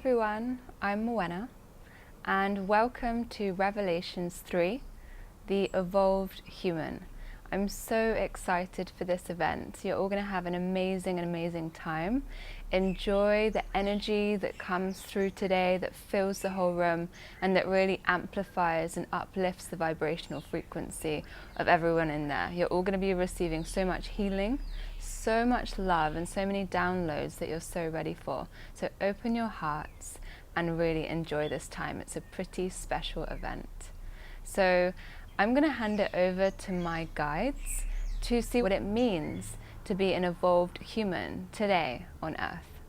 everyone, I'm Morwenna and welcome to Revelations 3, the Evolved Human. I'm so excited for this event. You're all going to have an amazing time. Enjoy the energy that comes through today, that fills the whole room and that really amplifies and uplifts the vibrational frequency of everyone in there. You're all going to be receiving so much healing, so much love and so many downloads that you're so ready for. So open your hearts and really enjoy this time. It's a pretty special event. So I'm going to hand it over to my guides to see what it means to be an evolved human today on Earth.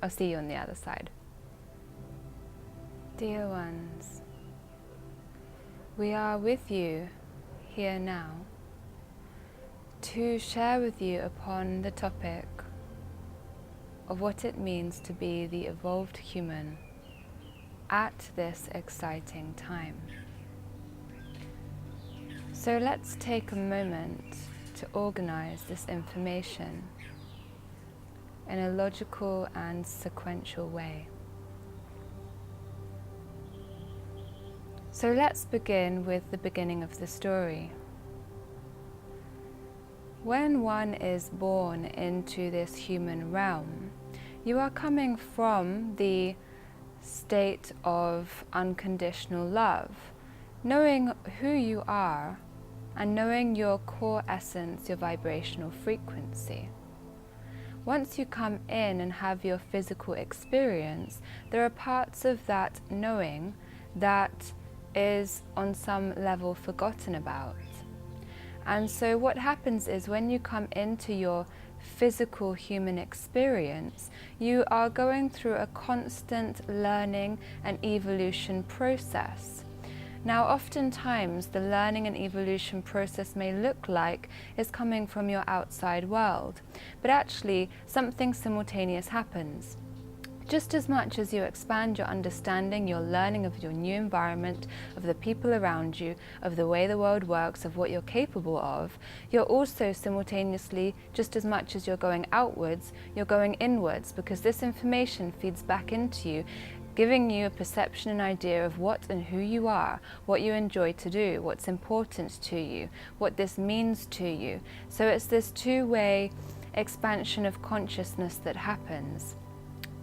I'll see you on the other side. Dear ones, we are with you here now to share with you upon the topic of what it means to be the evolved human at this exciting time. So let's take a moment to organize this information in a logical and sequential way. So let's begin with the beginning of the story. When one is born into this human realm, you are coming from the state of unconditional love, knowing who you are and knowing your core essence, your vibrational frequency. Once you come in and have your physical experience, there are parts of that knowing that is on some level forgotten about. And so what happens is when you come into your physical human experience, you are going through a constant learning and evolution process. Now, oftentimes the learning and evolution process may look like it's coming from your outside world, but actually something simultaneous happens. Just as much as you expand your understanding, your learning of your new environment, of the people around you, of the way the world works, of what you're capable of, you're also simultaneously, just as much as you're going outwards, you're going inwards, because this information feeds back into you, giving you a perception and idea of what and who you are, what you enjoy to do, what's important to you, what this means to you. So it's this two-way expansion of consciousness that happens.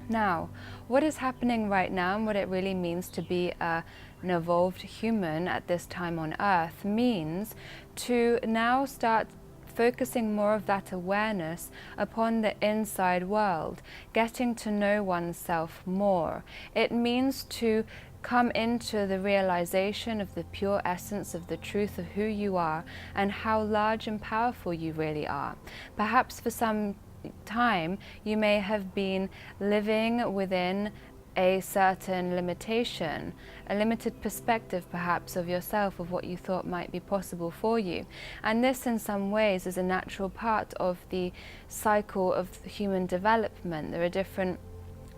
Now, what is happening right now and what it really means to be an evolved human at this time on Earth means to now start focusing more of that awareness upon the inside world, getting to know oneself more. It means to come into the realization of the pure essence of the truth of who you are and how large and powerful you really are. Perhaps for some time you may have been living within a certain limitation, a limited perspective perhaps of yourself, of what you thought might be possible for you. And this in some ways is a natural part of the cycle of human development. There are different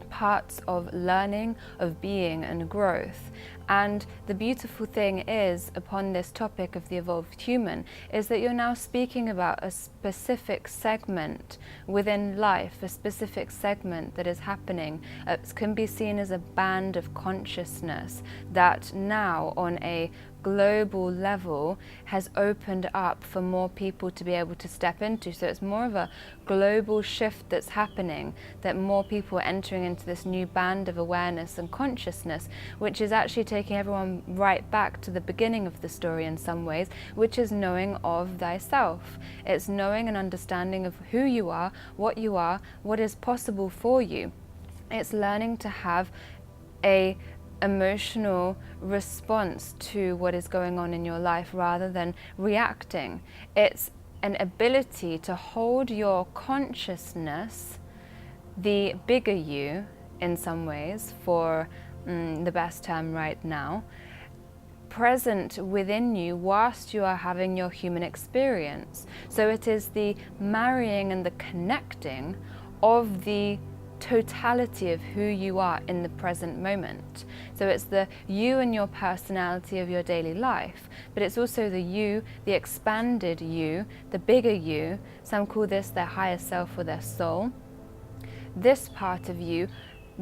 parts of learning, of being and growth. And the beautiful thing is, upon this topic of the evolved human, is that you're now speaking about a specific segment within life, a specific segment that is happening. It can be seen as a band of consciousness that now on a global level has opened up for more people to be able to step into. So it's more of a global shift that's happening, that more people are entering into this new band of awareness and consciousness, which is actually taking everyone right back to the beginning of the story in some ways, which is knowing of thyself. It's knowing and understanding of who you are, what is possible for you. It's learning to have a emotional response to what is going on in your life rather than reacting. It's an ability to hold your consciousness, the bigger you in some ways, for the best term right now, present within you whilst you are having your human experience. So it is the marrying and the connecting of the totality of who you are in the present moment. So it's the you and your personality of your daily life, but it's also the you, the expanded you, the bigger you. Some call this their higher self or their soul. This part of you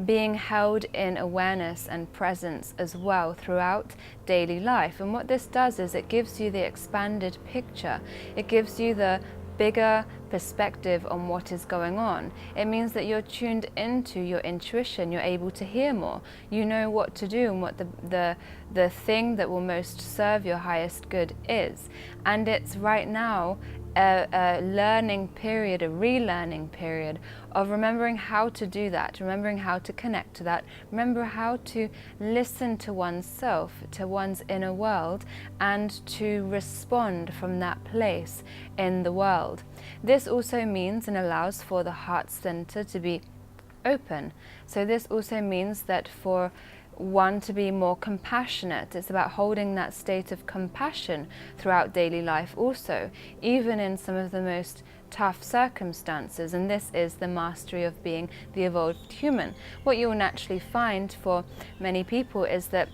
being held in awareness and presence as well throughout daily life. And what this does is it gives you the expanded picture. It gives you the bigger perspective on what is going on. It means that you're tuned into your intuition, you're able to hear more, you know what to do and what the thing that will most serve your highest good is. And it's right now a learning period, a relearning period of remembering how to do that, remembering how to connect to that, remember how to listen to oneself, to one's inner world, and to respond from that place in the world. This also means and allows for the heart center to be open. So this also means that for one to be more compassionate, it's about holding that state of compassion throughout daily life also, even in some of the most tough circumstances. And this is the mastery of being the evolved human. What you will naturally find for many people is that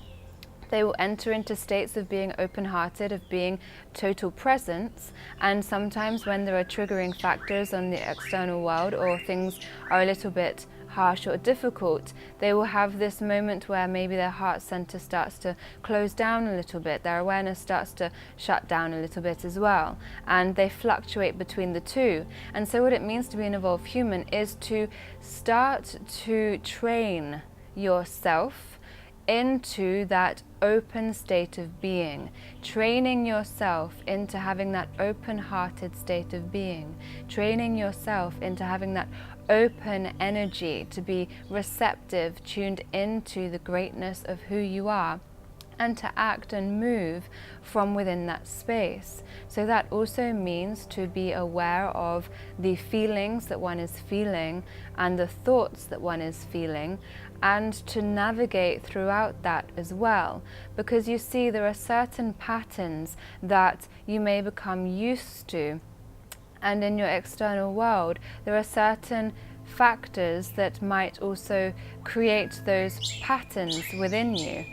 they will enter into states of being open-hearted, of being total presence, and sometimes when there are triggering factors on the external world or things are a little bit harsh or difficult, they will have this moment where maybe their heart center starts to close down a little bit, their awareness starts to shut down a little bit as well, and they fluctuate between the two. And so what it means to be an evolved human is to start to train yourself into that open state of being, training yourself into having that open-hearted state of being, training yourself into having that open energy to be receptive, tuned into the greatness of who you are, and to act and move from within that space. So that also means to be aware of the feelings that one is feeling and the thoughts that one is feeling, and to navigate throughout that as well. Because you see, there are certain patterns that you may become used to, and in your external world there are certain factors that might also create those patterns within you.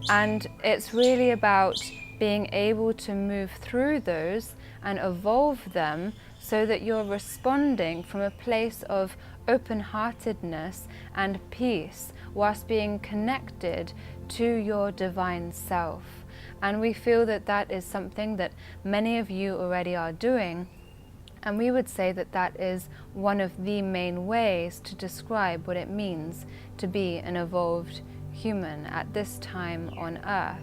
And it's really about being able to move through those and evolve them so that you're responding from a place of open-heartedness and peace, whilst being connected to your divine self. And we feel that that is something that many of you already are doing. And we would say that that is one of the main ways to describe what it means to be an evolved human at this time on Earth.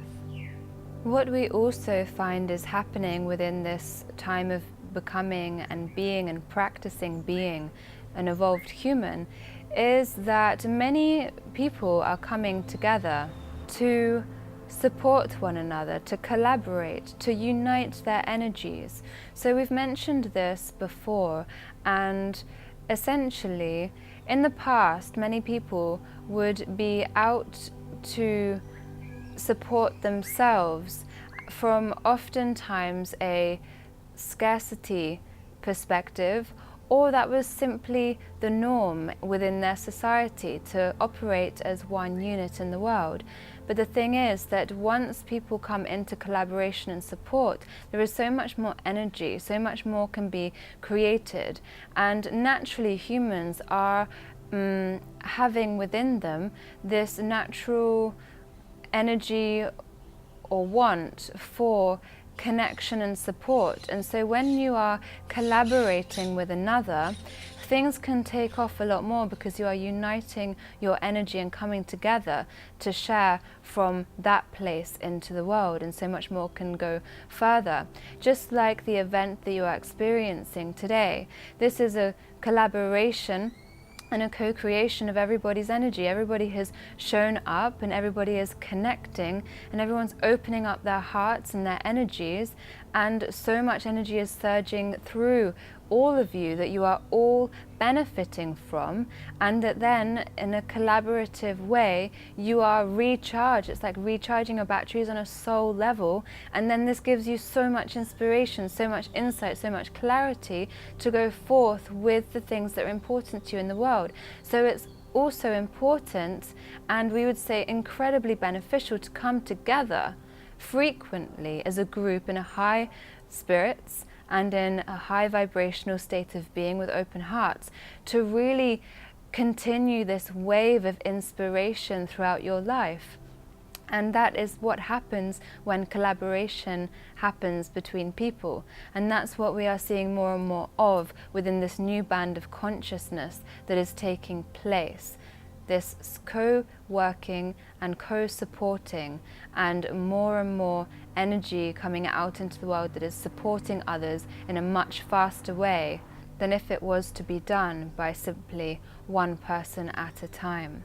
What we also find is happening within this time of becoming and being and practicing being an evolved human is that many people are coming together to support one another, to collaborate, to unite their energies. So we've mentioned this before, and essentially in the past many people would be out to support themselves from oftentimes a scarcity perspective, or that was simply the norm within their society to operate as one unit in the world. But the thing is that once people come into collaboration and support, there is so much more energy, so much more can be created. And naturally humans are having within them this natural energy or want for connection and support. And so when you are collaborating with another, things can take off a lot more because you are uniting your energy and coming together to share from that place into the world, and so much more can go further. Just like the event that you are experiencing today, this is a collaboration and a co-creation of everybody's energy. Everybody has shown up and everybody is connecting and everyone's opening up their hearts and their energies, and so much energy is surging through all of you that you are all benefiting from, and that then in a collaborative way you are recharged. It's like recharging your batteries on a soul level, and then this gives you so much inspiration, so much insight, so much clarity to go forth with the things that are important to you in the world. So it's also important, and we would say incredibly beneficial, to come together frequently as a group in a high spirits and in a high vibrational state of being with open hearts, to really continue this wave of inspiration throughout your life. And that is what happens when collaboration happens between people. And that's what we are seeing more and more of within this new band of consciousness that is taking place. This co-working and co-supporting, and more energy coming out into the world that is supporting others in a much faster way than if it was to be done by simply one person at a time.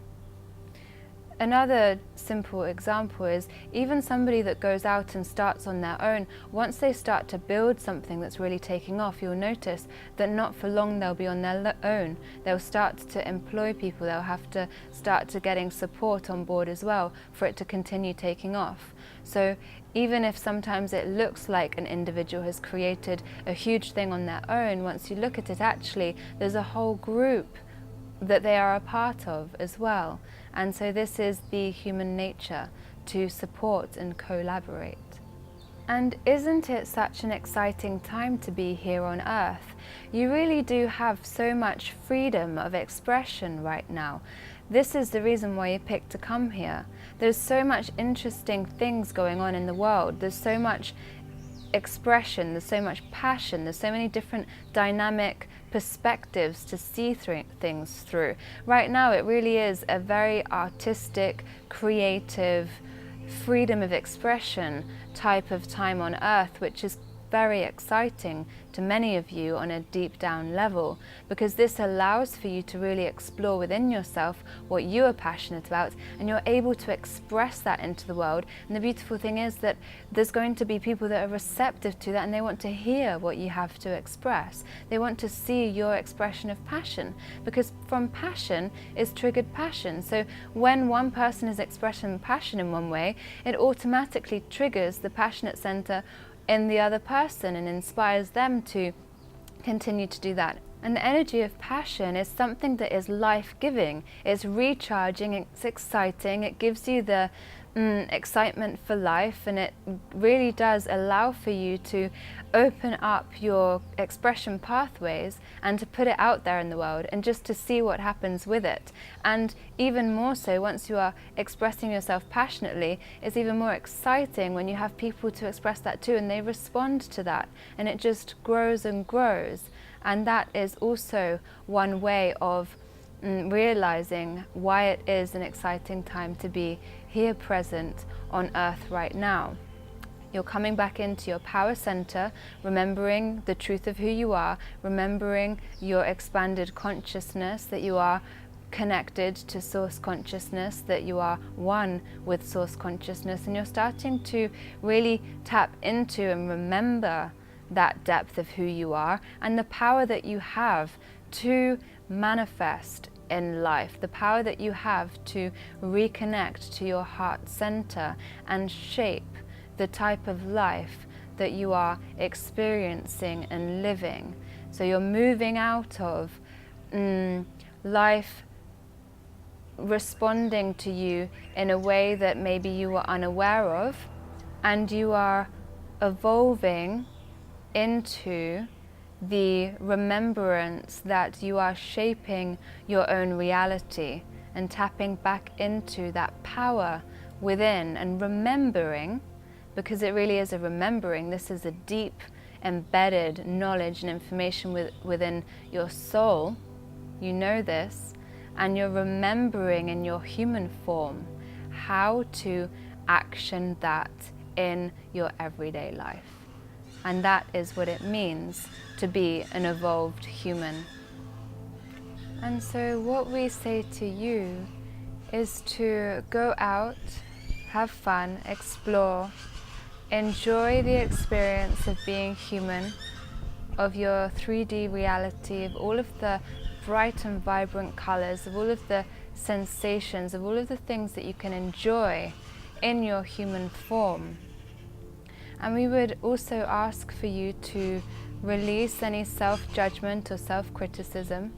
Another simple example is even somebody that goes out and starts on their own, once they start to build something that's really taking off, you'll notice that not for long they'll be on their own. They'll start to employ people, they'll have to start to getting support on board as well for it to continue taking off. So even if sometimes it looks like an individual has created a huge thing on their own, once you look at it, actually there's a whole group that they are a part of as well. And so this is the human nature, to support and collaborate. And isn't it such an exciting time to be here on Earth? You really do have so much freedom of expression right now. This is the reason why you picked to come here. There's so much interesting things going on in the world. There's so much expression, there's so much passion, there's so many different dynamic perspectives to see things through. Right now it really is a very artistic, creative, freedom of expression type of time on Earth, which is very exciting to many of you on a deep down level, because this allows for you to really explore within yourself what you are passionate about, and you're able to express that into the world. And the beautiful thing is that there's going to be people that are receptive to that, and they want to hear what you have to express. They want to see your expression of passion, because from passion is triggered passion. So when one person is expressing passion in one way, it automatically triggers the passionate center in the other person and inspires them to continue to do that. And the energy of passion is something that is life-giving. It's recharging, it's exciting, it gives you the excitement for life, and it really does allow for you to open up your expression pathways and to put it out there in the world and just to see what happens with it. And even more so, once you are expressing yourself passionately, it's even more exciting when you have people to express that too, and they respond to that, and it just grows and grows. And that is also one way of realizing why it is an exciting time to be here present on Earth right now. You're coming back into your power center, remembering the truth of who you are, remembering your expanded consciousness, that you are connected to source consciousness, that you are one with source consciousness, and you're starting to really tap into and remember that depth of who you are and the power that you have to manifest in life, the power that you have to reconnect to your heart center and shape the type of life that you are experiencing and living. So you're moving out of life responding to you in a way that maybe you were unaware of, and you are evolving into the remembrance that you are shaping your own reality and tapping back into that power within and remembering, because it really is a remembering. This is a deep embedded knowledge and information within your soul. You know this, and you're remembering in your human form how to action that in your everyday life. And that is what it means to be an evolved human. And so what we say to you is to go out, have fun, explore, enjoy the experience of being human, of your 3D reality, of all of the bright and vibrant colors, of all of the sensations, of all of the things that you can enjoy in your human form. And we would also ask for you to release any self-judgment or self-criticism.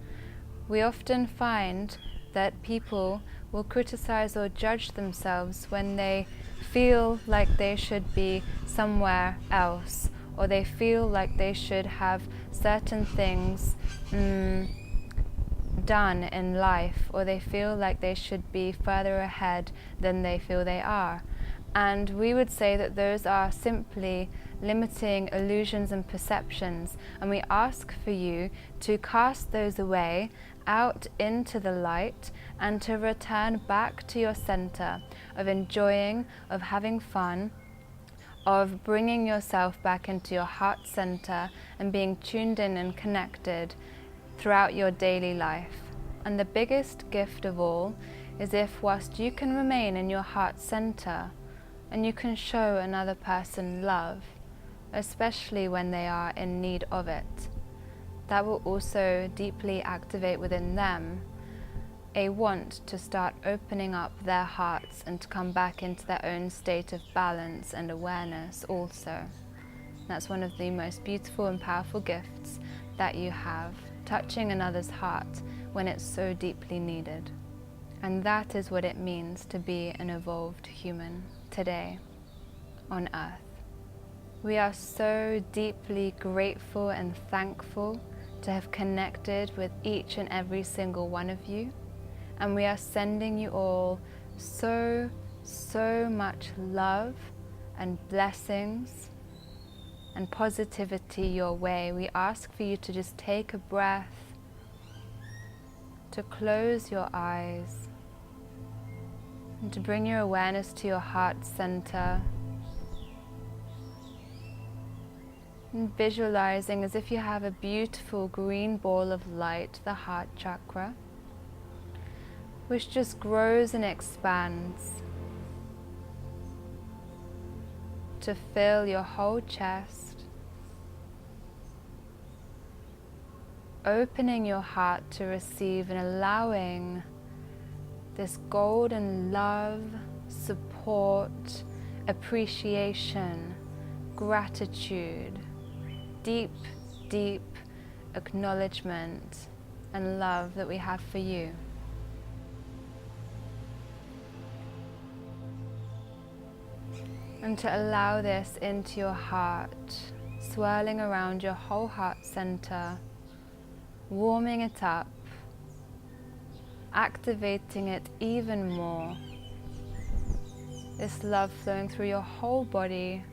We often find that people will criticize or judge themselves when they feel like they should be somewhere else, or they feel like they should have certain things done in life, or they feel like they should be further ahead than they feel they are. And we would say that those are simply limiting illusions and perceptions, and we ask for you to cast those away out into the light and to return back to your center of enjoying, of having fun, of bringing yourself back into your heart center and being tuned in and connected throughout your daily life. And the biggest gift of all is if, whilst you can remain in your heart center and you can show another person love, especially when they are in need of it, that will also deeply activate within them a want to start opening up their hearts and to come back into their own state of balance and awareness also. That's one of the most beautiful and powerful gifts that you have, touching another's heart when it's so deeply needed. And that is what it means to be an evolved human today on Earth. We are so deeply grateful and thankful to have connected with each and every single one of you. And we are sending you all so much love and blessings and positivity your way. We ask for you to just take a breath, to close your eyes, and to bring your awareness to your heart center. And visualizing as if you have a beautiful green ball of light, the heart chakra, which just grows and expands to fill your whole chest, opening your heart to receive and allowing this golden love, support, appreciation, gratitude, deep acknowledgement and love that we have for you. And to allow this into your heart, swirling around your whole heart center, warming it up, activating it even more. This love flowing through your whole body,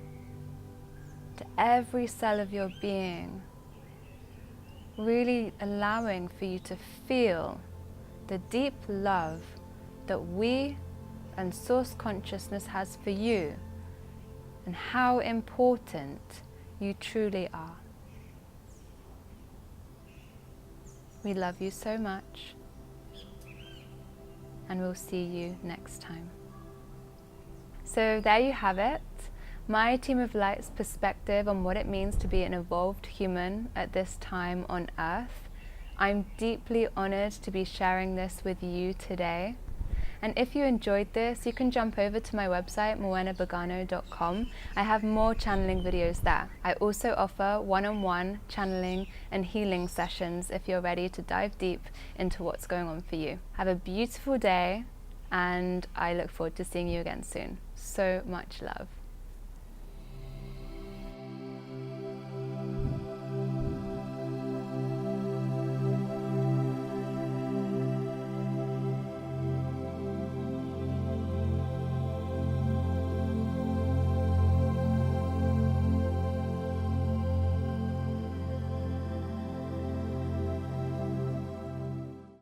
to every cell of your being, really allowing for you to feel the deep love that we and Source Consciousness has for you, and how important you truly are. We love you so much, and we'll see you next time. So there you have it, my Team of Light's perspective on what it means to be an evolved human at this time on Earth. I'm deeply honored to be sharing this with you today. And if you enjoyed this, you can jump over to my website, morwennabugano.com. I have more channeling videos there. I also offer one-on-one channeling and healing sessions if you're ready to dive deep into what's going on for you. Have a beautiful day, and I look forward to seeing you again soon. So much love.